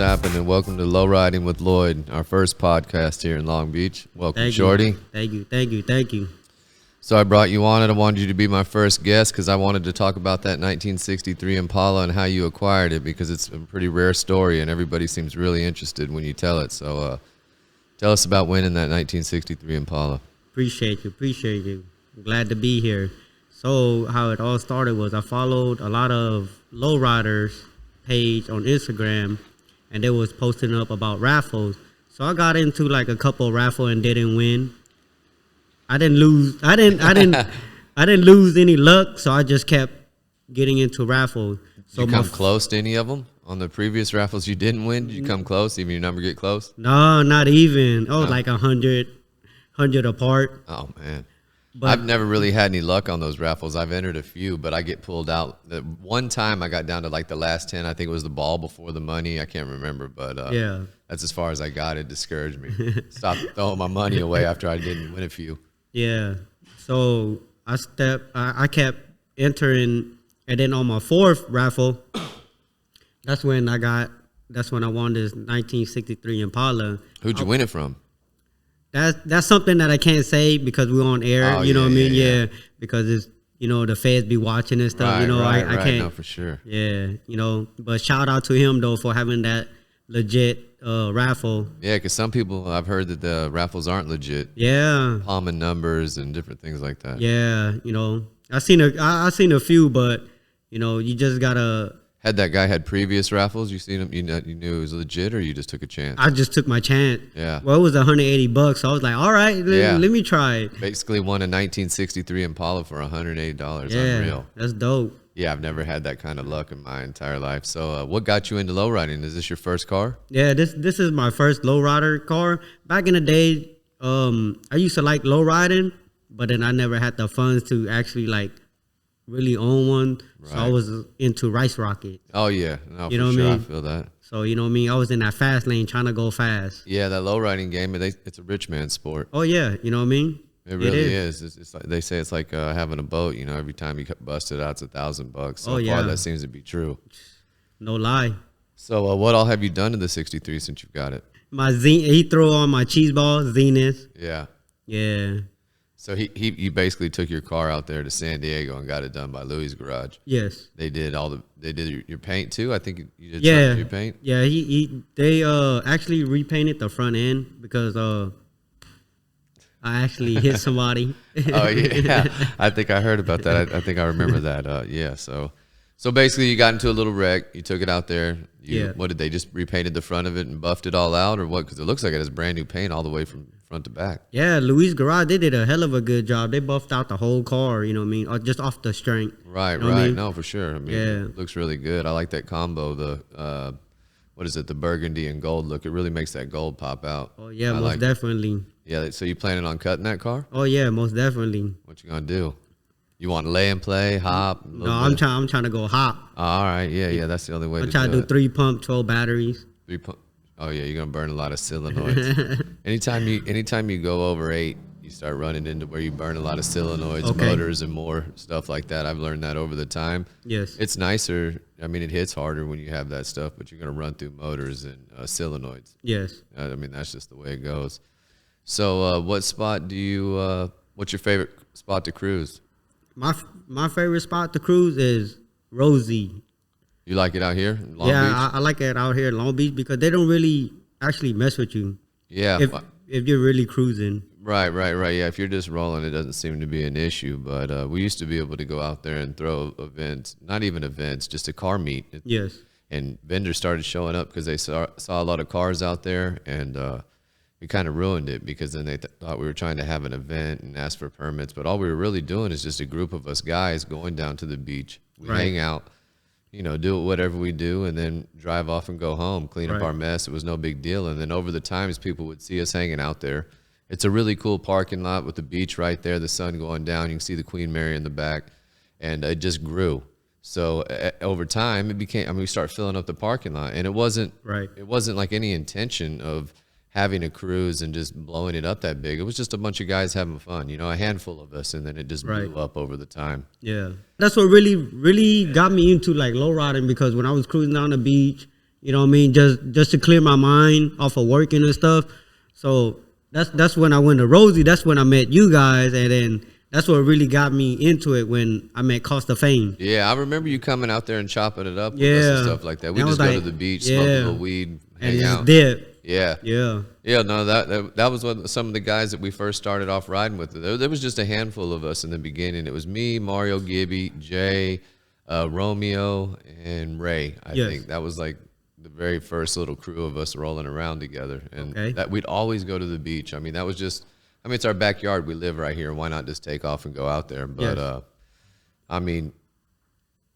happening? Welcome to Lowriding with Lloyd, our first podcast here in Long Beach. Welcome, Shorty. Thank you. So I brought you on and I wanted you to be my first guest because I wanted to talk about that 1963 Impala and how you acquired it, because it's a pretty rare story and everybody seems really interested when you tell it. So tell us about winning that 1963 Impala. Appreciate you. I'm glad to be here. So how it all started was I followed a lot of lowriders page on Instagram, and they was posting up about raffles. So I got into like a couple raffle and didn't win. I didn't lose any luck, so I just kept getting into raffles. So Did you come close to any of them? On the previous raffles you didn't win, did you come close? Even your number get close? No, not even. Oh, no. Like 100 apart. Oh, man. But I've never really had any luck on those raffles. I've entered a few, but I get pulled out. The one time I got down to like the last 10. I think it was the ball before the money. I can't remember, but yeah, that's as far as I got. It discouraged me. Stopped throwing my money away after I didn't win a few. Yeah. So I kept entering, and then on my fourth raffle, that's when I won this 1963 Impala. Who'd you win it from? That's something that I can't say because we're on air. Oh, you know what I mean? Yeah. Because it's, the feds be watching and stuff. Right, I can't. No, for sure. Yeah, but shout out to him though for having that legit raffle. Yeah, because some people, I've heard that the raffles aren't legit. Yeah. Palming numbers and different things like that. Yeah, I seen a few, but you just gotta. Had that guy had previous raffles? You seen him? You knew it was legit, or you just took a chance? I just took my chance. Yeah. Well, it was $180, so I was like, all right, let me try it. Basically, won a 1963 Impala for $180. Yeah, unreal. That's dope. Yeah, I've never had that kind of luck in my entire life. So, what got you into lowriding? Is this your first car? Yeah, this is my first lowrider car. Back in the day, I used to like lowriding, but then I never had the funds to actually like really own one. Right. So I was into Rice Rocket. Oh yeah, no, you know what I mean? I feel that. So you know what I mean? I was in that fast lane trying to go fast. Yeah, that low riding game, it's a rich man sport. Oh yeah, you know what I mean? It really is. It's like they say it's like having a boat. Every time you bust it out, it's $1,000. So far, that seems to be true. No lie. So what all have you done to the 63 since you've got it? He threw on my cheese ball, Zenith. Yeah. Yeah. So he basically took your car out there to San Diego and got it done by Louis' garage. Yes. They did your paint too. I think you did something with your paint. Yeah. They actually repainted the front end because I actually hit somebody. Oh yeah, I think I heard about that. I think I remember that. Yeah. So basically you got into a little wreck. You took it out there. What did they just repainted the front of it and buffed it all out, or what? Because it looks like it has brand new paint all the way from front to back. Yeah, Louis' garage, they did a hell of a good job. They buffed out the whole car, you know what I mean, or just off the strength. Right. I mean? No, for sure. I mean, it looks really good. I like that combo. The what is it? The burgundy and gold look. It really makes that gold pop out. Oh yeah, most definitely. Yeah. So you planning on cutting that car? Oh yeah, most definitely. What you gonna do? You want to lay and play, hop? No, I'm trying to go hop. Oh, all right, yeah, that's the only way. I'm trying to do 3 pump, 12 batteries. 3 pump. Oh yeah, you're gonna burn a lot of solenoids. anytime you go over 8, you start running into where you burn a lot of solenoids, motors, and more stuff like that. I've learned that over the time. Yes, it's nicer. I mean, it hits harder when you have that stuff, but you're gonna run through motors and solenoids. Yes, I mean that's just the way it goes. So, what spot do you? What's your favorite spot to cruise? My favorite spot to cruise is Rosie. You like it out here in Long Beach? I like it out here in Long Beach because they don't really actually mess with you. Yeah. If you're really cruising. Right. Yeah, if you're just rolling, it doesn't seem to be an issue. But we used to be able to go out there and throw events, not even events, just a car meet. Yes. And vendors started showing up because they saw a lot of cars out there, and we kind of ruined it because then they thought we were trying to have an event and ask for permits. But all we were really doing is just a group of us guys going down to the beach. We hang out, do whatever we do, and then drive off and go home, clean up our mess. It was no big deal. And then over the times, people would see us hanging out there. It's a really cool parking lot with the beach right there, the sun going down. You can see the Queen Mary in the back, and it just grew. So over time, it became. we started filling up the parking lot, and it wasn't like any intention of having a cruise and just blowing it up that big. It was just a bunch of guys having fun, a handful of us, and then it just blew up over the time. Yeah. That's what really got me into like low riding, because when I was cruising down the beach, You know what I mean? Just to clear my mind off of working and stuff. So that's when I went to Rosie. That's when I met you guys, and then that's what really got me into it when I met Costa Fame. Yeah, I remember you coming out there and chopping it up with us Yeah. and stuff like that. We And I just was go to like, the beach, yeah. smoke a little weed, And hang just out. dip. Yeah. Yeah. Yeah, no, that was what some of the guys that we first started off riding with. There was just a handful of us in the beginning. It was me, Mario Gibby, Jay, Romeo, and Ray. I Yes. think that was like the very first little crew of us rolling around together, and Okay. that we'd always go to the beach. I mean, that was just. I mean, it's our backyard. We live right here. Why not just take off and go out there? But Yes. I mean,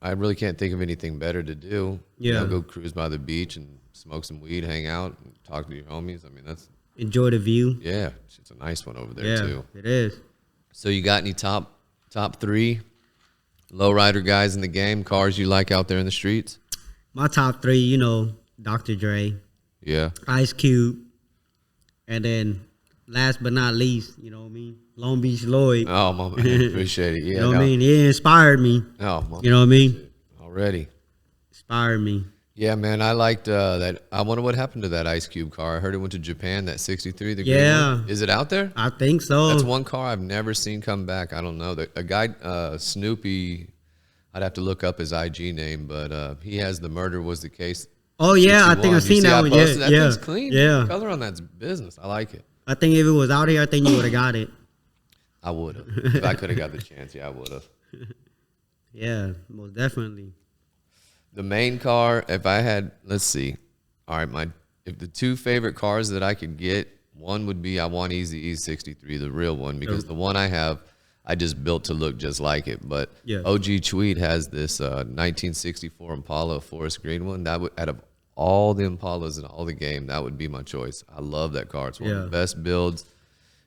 I really can't think of anything better to do. You know, Yeah. go cruise by the beach and smoke some weed, hang out, and talk to your homies. I mean, that's Enjoy the view. yeah, it's a nice one over there Yeah, too. it is. So you got any top 3 lowrider guys in the game? Cars you like out there in the streets? My top 3, you know, Dr. Dre, Yeah. Ice Cube, and then last but not least, you know what I mean, Long Beach Lloyd. Oh, my man, appreciate it. Yeah. You know what I mean? He inspired me. Oh, my You know what I mean? already. Inspired me. Yeah, man, I liked that. I wonder what happened to that Ice Cube car. I heard it went to Japan, that 63, the green Yeah. one. Is it out there? I think so. That's one car I've never seen come back. I don't know. A guy, Snoopy, I'd have to look up his IG name, but he has the Murder Was the Case. Oh yeah, I think 61. I've seen You see that I one. posted? Yeah, That yeah, thing's clean. yeah. The color on that's business. I like it. I think if it was out here, I think you would have got it. I would have. If I could have got the chance, yeah, I would have. Yeah, most definitely. The main car, if I had, let's see. All right, if the 2 favorite cars that I could get, one would be I want Easy E63, the real one, because the one I have, I just built to look just like it. But Yeah. OG Tweed has this 1964 Impala forest green one. That would, out of all the Impalas in all the game, that would be my choice. I love that car. It's one of the best builds.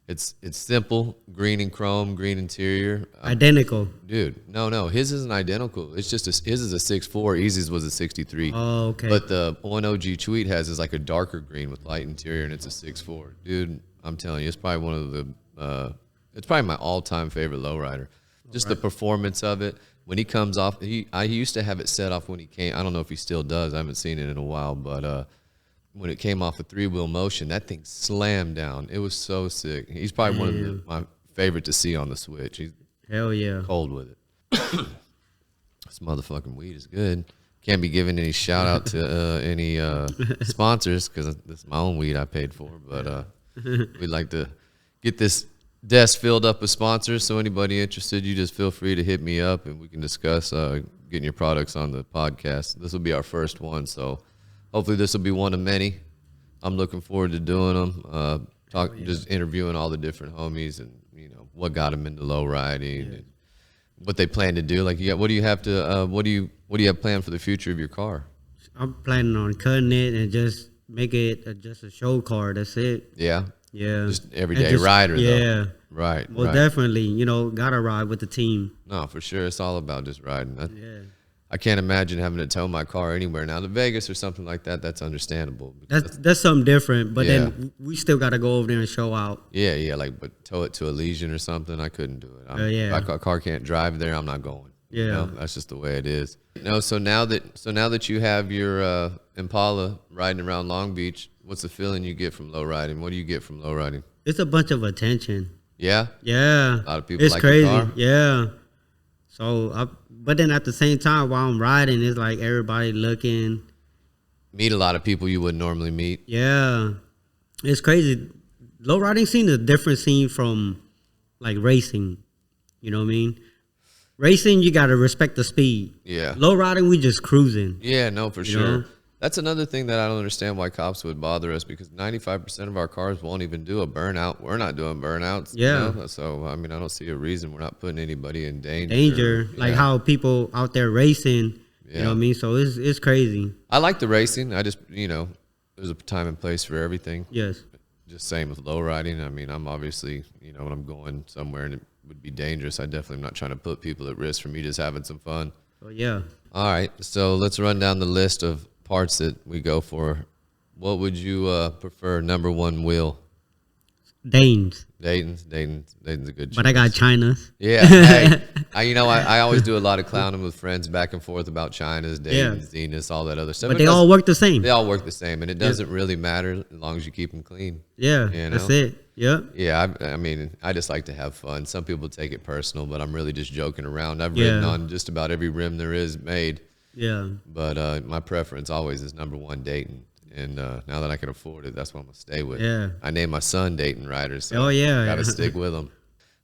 It's simple, green and chrome, green interior. Identical. Dude, no, his isn't identical. It's just his is a 6.4. Easy's was a 63. Oh, okay. But the one OG Tweet has is like a darker green with light interior, and it's a 6.4. Dude, I'm telling you, it's probably one of the. It's probably my all-time favorite lowrider. Just the performance of it. When he comes off, he used to have it set off when he came. I don't know if he still does. I haven't seen it in a while, but when it came off a 3-wheel motion, that thing slammed down. It was so sick. He's probably one of my favorite to see on the Switch. He's Hell yeah. cold with it. This motherfucking weed is good. Can't be giving any shout out to any sponsors because this is my own weed I paid for. But we'd like to get this desk filled up with sponsors. So anybody interested, you just feel free to hit me up and we can discuss getting your products on the podcast. This will be our first one, so hopefully this will be one of many. I'm looking forward to doing them. Just interviewing all the different homies and what got them into low riding and what they plan to do. Like, what do you have planned for the future of your car? I'm planning on cutting it and just make it just a show car. That's it. Yeah. Yeah. Just everyday rider, though. Yeah. Right. Most right. definitely. Gotta ride with the team. No, for sure. It's all about just riding. Yeah. I can't imagine having to tow my car anywhere. Now, to Vegas or something like that, that's understandable. That's something different. But Yeah. then we still got to go over there and show out. Yeah, but tow it to Elysian or something, I couldn't do it. Yeah. If my car can't drive there, I'm not going. Yeah. That's just the way it is. No, so now that you have your Impala riding around Long Beach, what's the feeling you get from low riding? What do you get from low riding? It's a bunch of attention. Yeah? Yeah. A lot of people it's like crazy. the car? Yeah. So, but then at the same time, while I'm riding, it's like everybody looking. Meet a lot of people you wouldn't normally meet. Yeah. It's crazy. Low riding scene is a different scene from like racing. You know what I mean? Racing, you got to respect the speed. Yeah. Low riding, we just cruising. Yeah, no, for sure. know? That's another thing that I don't understand why cops would bother us, because 95% of our cars won't even do a burnout. We're not doing burnouts. Yeah. So, I mean, I don't see a reason we're not putting anybody in danger. Like how people out there racing, you know what I mean? So it's crazy. I like the racing. I just, there's a time and place for everything. Yes. Just same with low riding. I mean, I'm obviously, when I'm going somewhere and it would be dangerous, I definitely am not trying to put people at risk for me just having some fun. So yeah. All right. So let's run down the list of parts that we go for. What would you prefer? Number one wheel. Danes. Dayton's a good choice. But I got China's. Yeah, hey, I always do a lot of clowning with friends back and forth about China's, Dayton's, Zenith's, all that other stuff. But they all work the same. They all work the same, and it doesn't really matter as long as you keep them clean. Yeah, you know? that's it. Yep. Yeah, I mean, I just like to have fun. Some people take it personal, but I'm really just joking around. I've ridden on just about every rim there is made. Yeah. But my preference always is number one, Dayton. And now that I can afford it, that's what I'm going to stay with. Yeah. I named my son Dayton Rider, so oh, yeah. got to stick with him.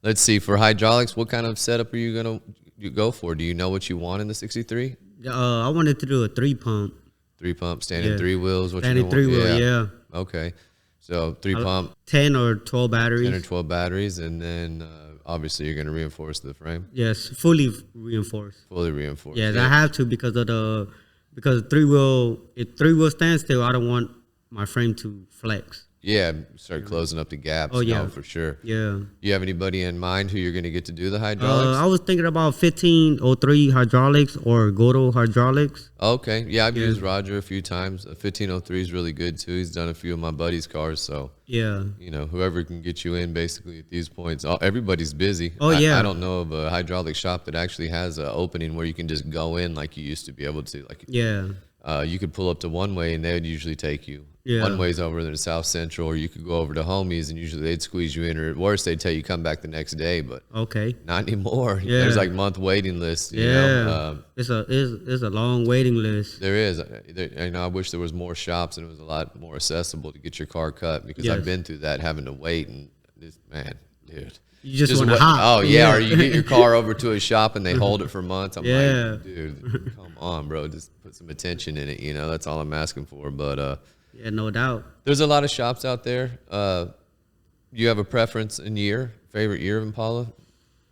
Let's see, for hydraulics, what kind of setup are you going to go for? Do you know what you want in the 63? I wanted to do a 3-pump. 3-pump, standing 3 wheels? Standing 3 wheel, yeah. Okay. So 3-pump. 10 or 12 batteries. 10 or 12 batteries, and then obviously you're going to reinforce the frame? Yes, fully reinforced. Fully reinforced. Yes, I have to because of the... Because 3-wheel standstill, I don't want my frame to flex. Yeah, start closing up the gaps. Oh, yeah. No, for sure. Yeah. You have anybody in mind who you're going to get to do the hydraulics? I was thinking about 1503 hydraulics or Goto hydraulics. Okay. Yeah, I've used Roger a few times. 1503 is really good, too. He's done a few of my buddies' cars, so... Yeah. You know, whoever can get you in, basically, at these points. Everybody's busy. Oh, yeah. I don't know of a hydraulic shop that actually has an opening where you can just go in like you used to be able to. Like, yeah. You could pull up to one way, and they would usually take you. Yeah. One way's over in the South Central, or you could go over to Homies, and usually they'd squeeze you in, or at worst, they'd tell you come back the next day, but not anymore. Yeah. There's like month waiting lists. You yeah. know? It's a long waiting list. There is. I wish there was more shops and it was a lot more accessible to get your car cut, because I've been through that, having to wait, and this, man, dude. You just want to hop. Oh, yeah, or you get your car over to a shop and they hold it for months. I'm like, dude, come on, bro. Just put some attention in it, you know. That's all I'm asking for. But yeah, no doubt. There's a lot of shops out there. You have a preference in favorite year of Impala?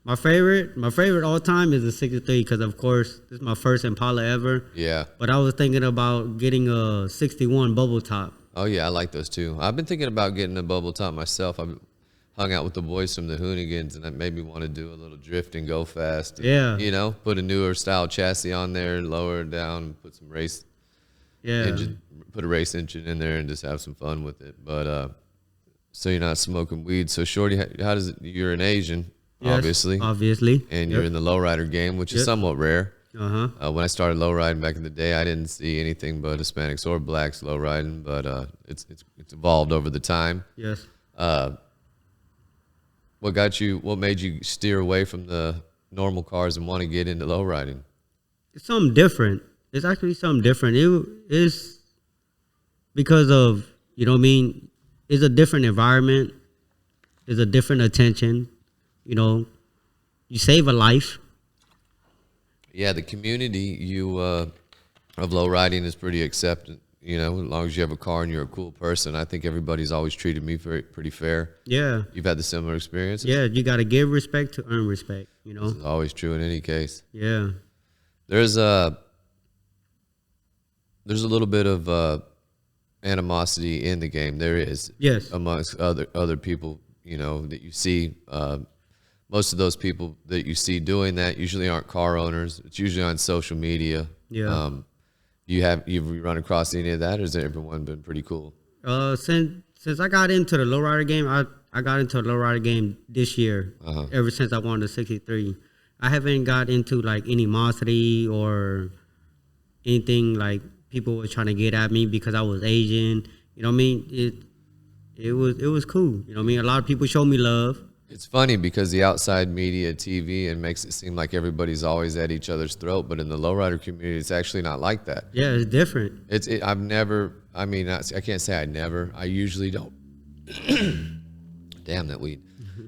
My favorite all time is the 63 because, of course, this is my first Impala ever. Yeah. But I was thinking about getting a 61 bubble top. Oh, yeah, I like those too. I've been thinking about getting a bubble top myself. I've hung out with the boys from the Hoonigans, and that made me want to do a little drift and go fast. And, yeah. You know, put a newer style chassis on there, lower it down, put some race engine, put a race engine in there, and just have some fun with it. But so you're not smoking weed. So Shorty, how does it? You're an Asian, obviously, and you're in the lowrider game, which is somewhat rare. When I started lowriding back in the day, I didn't see anything but Hispanics or blacks lowriding, but it's evolved over the time. Yes. What made you steer away from the normal cars and want to get into lowriding? It's something different. It's actually something different. It is because of, you know what I mean? It's a different environment. It's a different attention. You know, you save a life. Yeah, the community of lowriding is pretty accepting. You know, as long as you have a car and you're a cool person, I think everybody's always treated me pretty fair. Yeah. You've had the similar experiences? Yeah, you got to give respect to earn respect, you know? This is always true in any case. Yeah. There's a little bit of animosity in the game. There is. Yes. Amongst other people, you know, that you see. Most of those people that you see doing that usually aren't car owners. It's usually on social media. Yeah. You've run across any of that, or has everyone been pretty cool? Since I got into the lowrider game, I got into the lowrider game this year. Ever since I won the 63, I haven't got into like animosity or anything like people were trying to get at me because I was Asian. You know what I mean? It was cool. You know what I mean? A lot of people showed me love. It's funny because the outside media, TV, and makes it seem like everybody's always at each other's throat, but in the lowrider community, it's actually not like that. Yeah, it's different. I've never. I mean, I can't say I never. I usually don't. Damn that weed.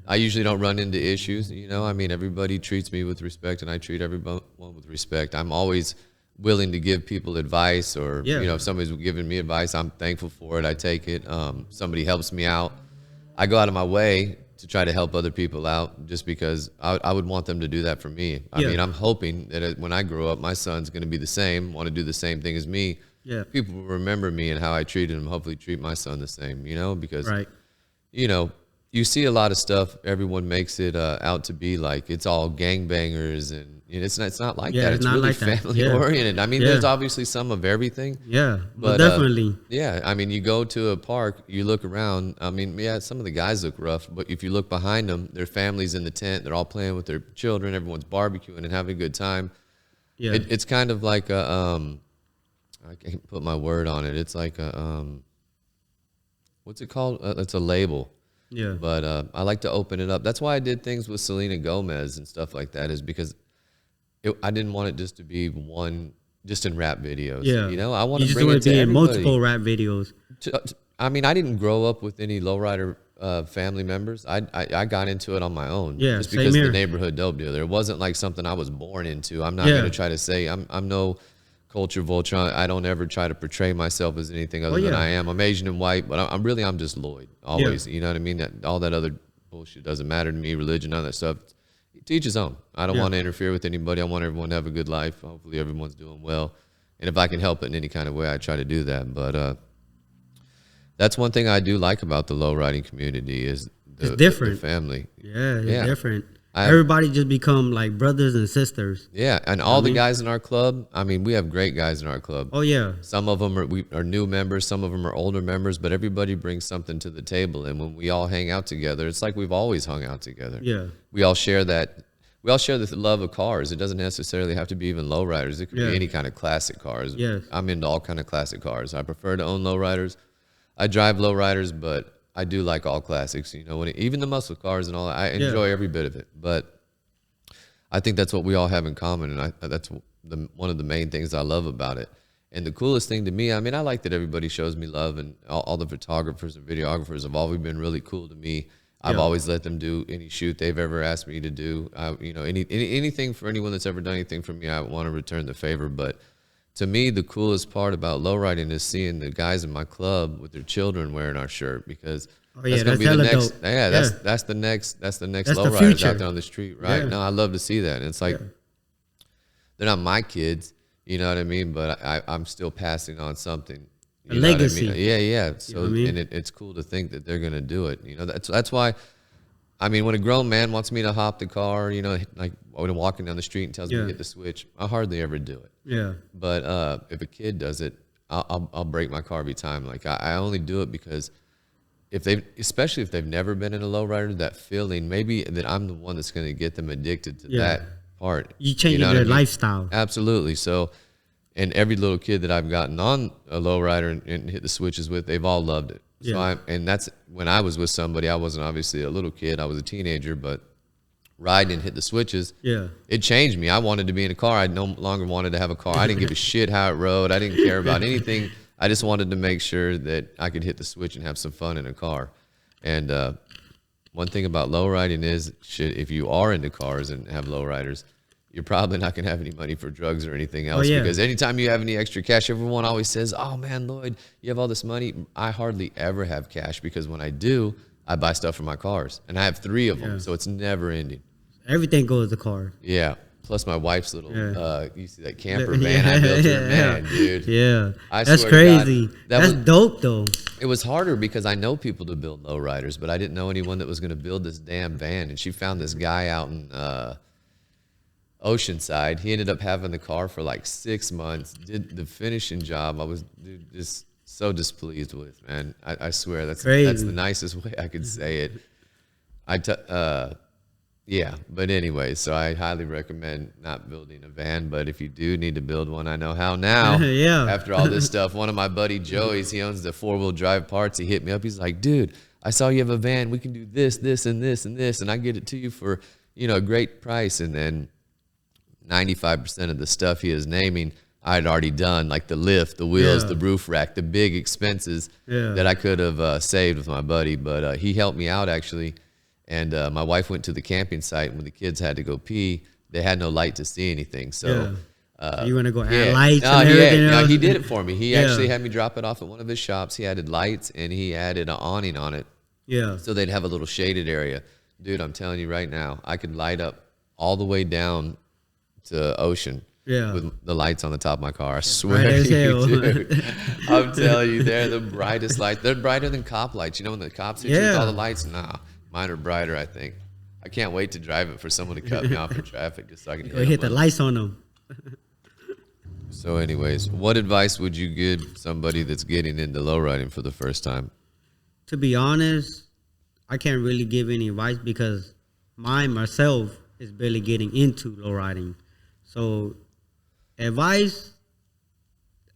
I usually don't run into issues. You know, I mean, everybody treats me with respect, and I treat everyone with respect. I'm always willing to give people advice, or you know, if somebody's giving me advice, I'm thankful for it. I take it. Somebody helps me out, I go out of my way to try to help other people out, just because I would want them to do that for me. I mean, I'm hoping that when I grow up, my son's going to be the same, want to do the same thing as me. Yeah. People will remember me and how I treated him, hopefully treat my son the same, you know, because, you know, you see a lot of stuff, everyone makes it out to be like it's all gangbangers and, It's not like Yeah, that. it's It's not really like that. family Yeah. oriented. I mean, Yeah. there's obviously some of everything. Yeah, But definitely. yeah, I mean, you go to a park, you look around. I mean, yeah, some of the guys look rough, but if you look behind them, their families in the tent. They're all playing with their children. Everyone's barbecuing and having a good time. Yeah. It's kind of like a I can't put my word on it. It's like a what's it called? It's a label. Yeah. But I like to open it up. That's why I did things with Selena Gomez and stuff like that. Is because I didn't want it just to be one, just in rap videos. Yeah. You know, I want You to just bring want it to to be in everybody. multiple rap videos. I mean, I didn't grow up with any lowrider family members. I got into it on my own. Yeah, Just same because of here. the neighborhood dope dealer. It wasn't like something I was born into. I'm not Yeah. going to try to say I'm no culture vulture. I don't ever try to portray myself as anything other than yeah. I am. I'm Asian and white, but I'm just Lloyd. Always. You know what I mean? That all that other bullshit doesn't matter to me. Religion, none of that stuff. To each his own. I don't Yeah. want to interfere with anybody. I want everyone to have a good life. Hopefully everyone's doing well. And if I can help it in any kind of way, I try to do that. But that's one thing I do like about the lowriding community is It's different. the family. Yeah, it's Yeah. different. Everybody just become like brothers and sisters. Yeah, and all the guys in our club, I mean, we have great guys in our club. Oh yeah. Some of them are new members, some of them are older members, but everybody brings something to the table. And when we all hang out together, it's like we've always hung out together. Yeah. We all share that. We all share the love of cars. It doesn't necessarily have to be even lowriders. It could Yeah. be any kind of classic cars. Yes. I'm into all kind of classic cars. I prefer to own lowriders. I drive lowriders, but I do like all classics. You know, even the muscle cars and all that. I enjoy every bit of it. But I think that's what we all have in common, and that's one of the main things I love about it. And the coolest thing to me, I mean, I like that everybody shows me love, and all the photographers and videographers have always been really cool to me. I've always let them do any shoot they've ever asked me to do. You know, anything for anyone that's ever done anything for me, I want to return the favor. But to me, the coolest part about lowriding is seeing the guys in my club with their children wearing our shirt, because that's gonna be the next. Dope. Yeah, that's the next That's the lowriders future. out there on the street, right? Yeah. No, I love to see that. And it's like they're not my kids, you know what I mean? But I'm still passing on something. A You know what I legacy. mean? Yeah. So You know what I mean? and it's cool to think that they're gonna do it. You know, that's why. I mean, when a grown man wants me to hop the car, you know, like when I'm walking down the street and tells me to hit the switch, I hardly ever do it. Yeah. But if a kid does it, I'll break my car every time. Like I only do it because especially if they've never been in a lowrider, that feeling, maybe that I'm the one that's going to get them addicted to that part. You changing know what their I mean? lifestyle. Absolutely. So, and every little kid that I've gotten on a lowrider and hit the switches with, they've all loved it. So and that's when I was with somebody. I wasn't obviously a little kid. I was a teenager, but riding and hit the switches. Yeah. It changed me. I wanted to be in a car. I no longer wanted to have a car. I didn't give a shit how it rode. I didn't care about anything. I just wanted to make sure that I could hit the switch and have some fun in a car. And one thing about lowriding is, if you are into cars and have lowriders, you're probably not going to have any money for drugs or anything else. Because anytime you have any extra cash, everyone always says, oh, man, Lloyd, you have all this money. I hardly ever have cash, because when I do, I buy stuff for my cars. And I have 3 of them, so it's never ending. Everything goes to car. Yeah. Plus my wife's little, you see that camper van I built her? Man, dude. Yeah. I That's swear to crazy. God, That's dope, though. It was harder because I know people to build lowriders, but I didn't know anyone that was going to build this damn van. And she found this guy out in Oceanside. He ended up having the car for like 6 months, did the finishing job. I was just so displeased with, man. I swear that's the nicest way I could say it. Yeah, but anyway, so I highly recommend not building a van, but if you do need to build one, I know how now. Yeah. After all this stuff, one of my buddy Joey's, he owns the 4-wheel drive parts. He hit me up. He's like, dude, I saw you have a van. We can do this, this, and this, and this, and I get it to you for, you know, a great price. And then 95% of the stuff he is naming, I had already done, like the lift, the wheels, the roof rack, the big expenses that I could have saved with my buddy. But he helped me out, actually. And my wife went to the camping site, and when the kids had to go pee, they had no light to see anything. So you want to go add lights and everything no, else? he did it for me. He actually had me drop it off at one of his shops. He added lights, and he added an awning on it. Yeah. So they'd have a little shaded area. Dude, I'm telling you right now, I could light up all the way down to Ocean with the lights on the top of my car. I swear to you, dude. I'm telling you, they're the brightest lights. They're brighter than cop lights. You know, when the cops hit you with all the lights? Nah, mine are brighter, I think. I can't wait to drive it for someone to cut me off in traffic just so I can Go hit the lights on them. So anyways, what advice would you give somebody that's getting into lowriding for the first time? To be honest, I can't really give any advice because myself is barely getting into lowriding. So advice,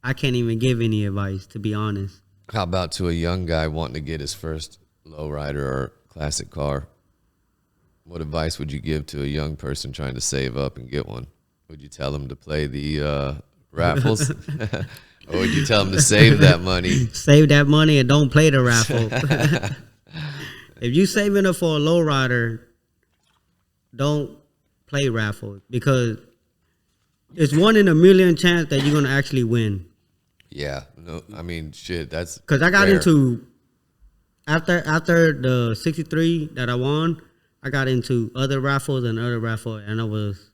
I can't even give any advice, to be honest. How about to a young guy wanting to get his first lowrider or classic car? What advice would you give to a young person trying to save up and get one? Would you tell them to play the raffles? Or would you tell them to save that money? Save that money and don't play the raffle. If you saving it for a lowrider, don't play raffles because it's 1 in a million chance that you're gonna actually win. Yeah, no, I mean, shit, that's because I got rare. into after the 63 that I won, I got into other raffles, and I was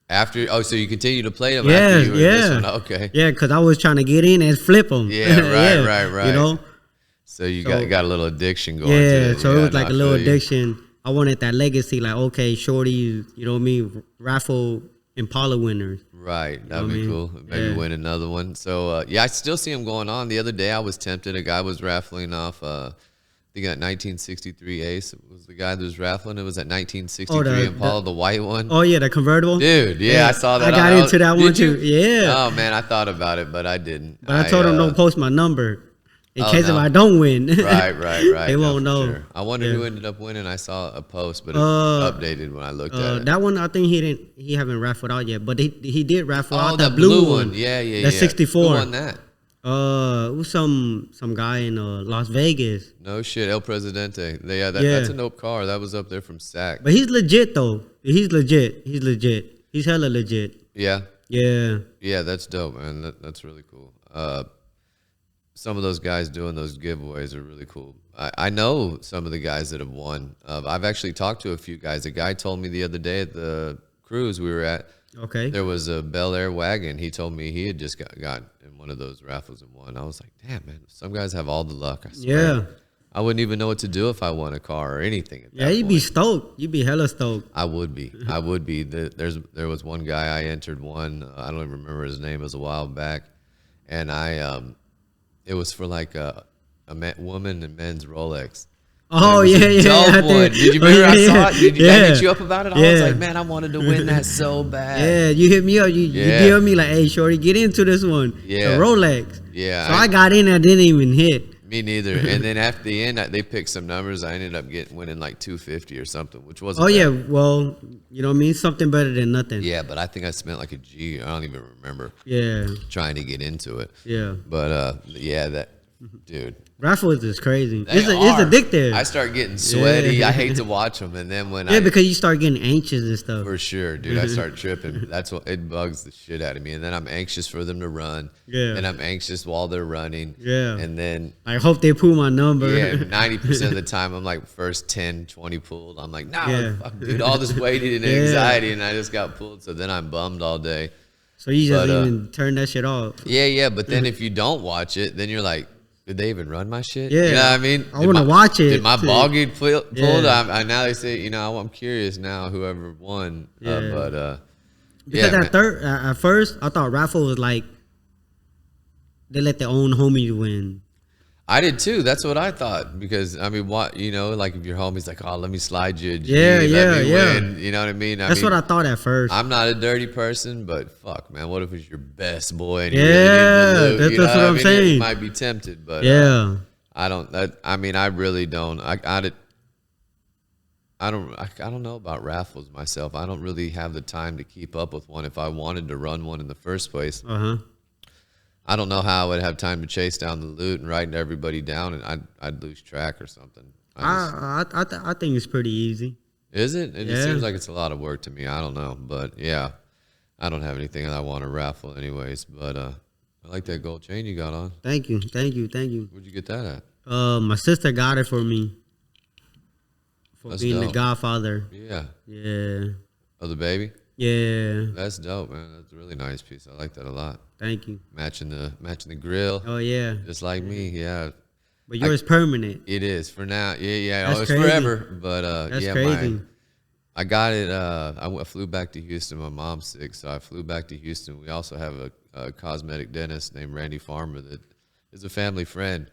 After, oh, so you continue to play them yeah, after you were in this yeah, one? Okay. yeah, because I was trying to get in and flip them. Yeah, right. You know, So you got a little addiction going. yeah. To it. So Yeah, it was like no, a I little feel you. addiction. I wanted that legacy, like okay, Shorty, you know what I mean, raffle Impala winners. Right, know that'd what I be mean? cool. Maybe Yeah. win another one. So yeah, I still see them going on. The other day I was tempted. A guy was raffling off. I think that 1963 Ace was the guy that was raffling. It was that 1963 Impala, the white one. Oh yeah, the convertible. Dude, yeah, I saw that. I got into that one too. Yeah. Oh man, I thought about it, but I didn't. But I told him don't post my number in case no. if I don't win. Right. They won't for know. sure. I wonder Yeah. who ended up winning. I saw a post, but it updated when I looked at it. That one I think he haven't raffled out yet, but he did raffle out the that blue one. Yeah. That's 64. Who won that? It was some guy in Las Vegas. No shit, El Presidente. Yeah. That's a dope car. That was up there from SAC. But he's legit though. He's legit. He's hella legit. Yeah. Yeah. That's dope, man. That's really cool. Some of those guys doing those giveaways are really cool. I know some of the guys that have won. I've actually talked to a few guys. A guy told me the other day at the cruise we were at, Okay. there was a Bel Air wagon. He told me he had just got in one of those raffles and won. I was like, damn, man, some guys have all the luck. I swear. Yeah. I wouldn't even know what to do if I won a car or anything. At Yeah, that you'd be stoked. You'd be hella stoked. I would be. There was one guy I entered one. I don't even remember his name. It was a while back, and it was for like a woman and men's Rolex. Oh It was yeah, a yeah. dope one. Did you remember I saw it? Did I hit you up about it? I was Yeah. like, man, I wanted to win that so bad. Yeah, you hit me up. You Yeah. DM me like, hey, Shorty, get into this one. Yeah. The Rolex. Yeah, So I got in. I didn't even hit. me neither. And then after the end, they picked some numbers. I ended up winning like 250 or something, which wasn't. Oh bad. yeah, well, you know what I mean. Something better than nothing. Yeah, but I think I spent like a G. I don't even remember Yeah. trying to get into it. Yeah. But yeah, that dude. Raffles is crazy. They It's are. addictive. I start getting sweaty. Yeah. I hate to watch them, and then when Yeah, because you start getting anxious and stuff. for sure, dude, I start tripping. That's what it bugs the shit out of me, and then I'm anxious for them to run. Yeah. And I'm anxious while they're running. Yeah. And then I hope they pull my number. yeah, 90% of the time I'm like first 10, 20 pulled. I'm like, nah, Yeah. fuck, dude, all this waiting and Yeah. anxiety, and I just got pulled. So then I'm bummed all day. So you just But, even turn that shit off. Yeah, but then if you don't watch it, then you're like, did they even run my shit? Yeah. You know what I mean? I wanna watch it, Did my too. ball get pulled? Yeah. I now they say, I'm curious now, whoever won. Yeah. yeah, Because man. at first I thought raffle was like they let their own homies win. I did too. That's what I thought. Because I mean, what like if your homie's like, oh, let me slide you a G, Yeah, let me yeah. win. You know what I mean? That's what I thought at first. I'm not a dirty person, but fuck, man, what if it's your best boy and Yeah, you really need the loot? that's You know what I'm I mean? saying. You might be tempted, but Yeah. I don't. I really don't. I don't know about raffles myself. I don't really have the time to keep up with one. If I wanted to run one in the first place, I don't know how I would have time to chase down the loot and write everybody down, and I'd lose track or something. I think it's pretty easy. Is it? It just Yeah. seems like it's a lot of work to me. I don't know, but yeah, I don't have anything that I want to raffle anyways. But I like that gold chain you got on. Thank you. Where'd you get that at? My sister got it for me. For That's being dope. the godfather. Yeah. Yeah. Oh, the baby? Yeah. That's dope, man. That's a really nice piece. I like that a lot. Thank you. Matching the grill. Oh yeah. Just like me, yeah. But yours permanent. It is for now. Yeah. That's Oh, it's crazy. forever. But That's yeah, crazy. I got it. I flew back to Houston. My mom's sick, so I flew back to Houston. We also have a cosmetic dentist named Randy Farmer that is a family friend.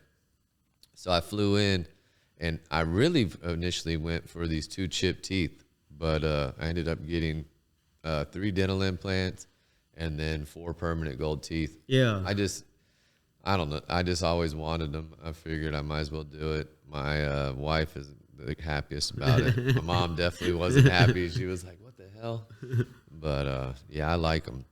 So I flew in, and I really initially went for these 2 chipped teeth, but I ended up getting 3 dental implants and then 4 permanent gold teeth. Yeah. I don't know. I just always wanted them. I figured I might as well do it. My wife is the happiest about it. My mom definitely wasn't happy. She was like, "What the hell?" But yeah, I like them.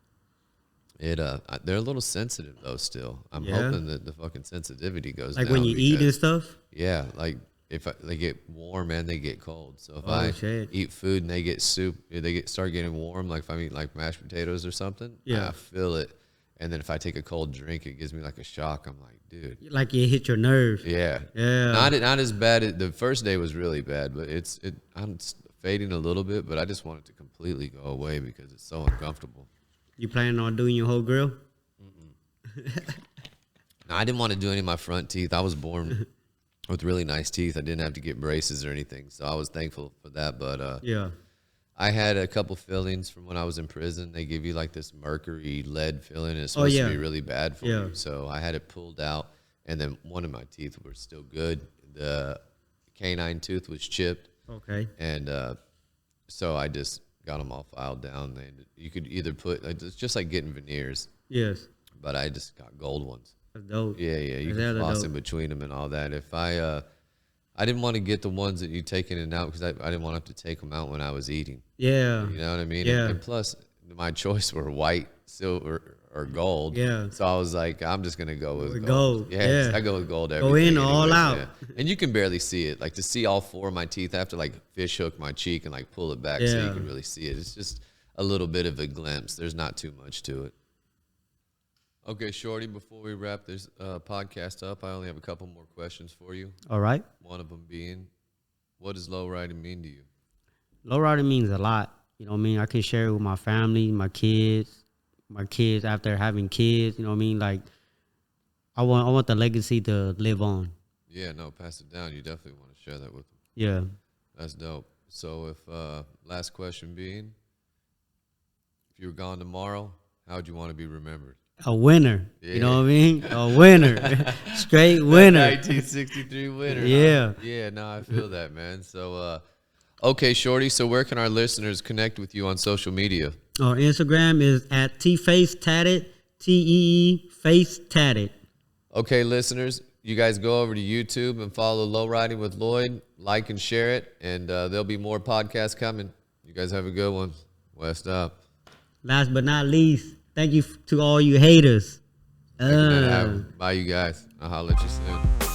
They're a little sensitive though. Still, I'm hoping that the fucking sensitivity goes down. Like when you eat and stuff. Yeah, like if they get warm and they get cold. So if I eat food and they get start getting warm. Like if I eat like mashed potatoes or something, I feel it. And then if I take a cold drink, it gives me like a shock. I'm like, dude. Like it hit your nerves. Yeah. Yeah. Not as bad. The first day was really bad, but I'm fading a little bit, but I just want it to completely go away because it's so uncomfortable. You planning on doing your whole grill? No, I didn't want to do any of my front teeth. I was born with really nice teeth. I didn't have to get braces or anything, so I was thankful for that. But yeah. I had a couple fillings from when I was in prison. They give you like this mercury lead filling, and it's supposed to be really bad for you. So I had it pulled out, and then one of my teeth were still good. The canine tooth was chipped. Okay. And so I just got them all filed down. You could either it's just like getting veneers. Yes. But I just got gold ones. That's dope. Yeah. You can floss in between them and all that. If I didn't want to get the ones that you take in and out because I didn't want to have to take them out when I was eating. Yeah. You know what I mean? Yeah. And plus, my choice were white, silver, or gold. Yeah. So I was like, I'm just going to go with gold. Yeah. I go with gold every Go in day all out. Yeah. And you can barely see it. Like to see all 4 of my teeth, I have to like fish hook my cheek and like pull it back so you can really see it. It's just a little bit of a glimpse. There's not too much to it. Okay, Shorty, before we wrap this podcast up, I only have a couple more questions for you. All right. One of them being, what does lowriding mean to you? Lowriding means a lot. You know what I mean? I can share it with my family, my kids after having kids. You know what I mean? Like, I want the legacy to live on. Yeah, no, pass it down. You definitely want to share that with them. Yeah. That's dope. So last question being, if you were gone tomorrow, how would you want to be remembered? A winner. Yeah. You know what I mean? A winner. Straight winner. 1963 winner. Yeah. Huh? Yeah, no, I feel that, man. So, okay, Shorty, so where can our listeners connect with you on social media? Our Instagram is at tfacetatted, TEE face tatted. Okay, listeners, you guys go over to YouTube and follow Lowriding with Lloyd. Like and share it, and there'll be more podcasts coming. You guys have a good one. West up. Last but not least, thank you to all you haters. Bye, you guys. I'll holler at you soon.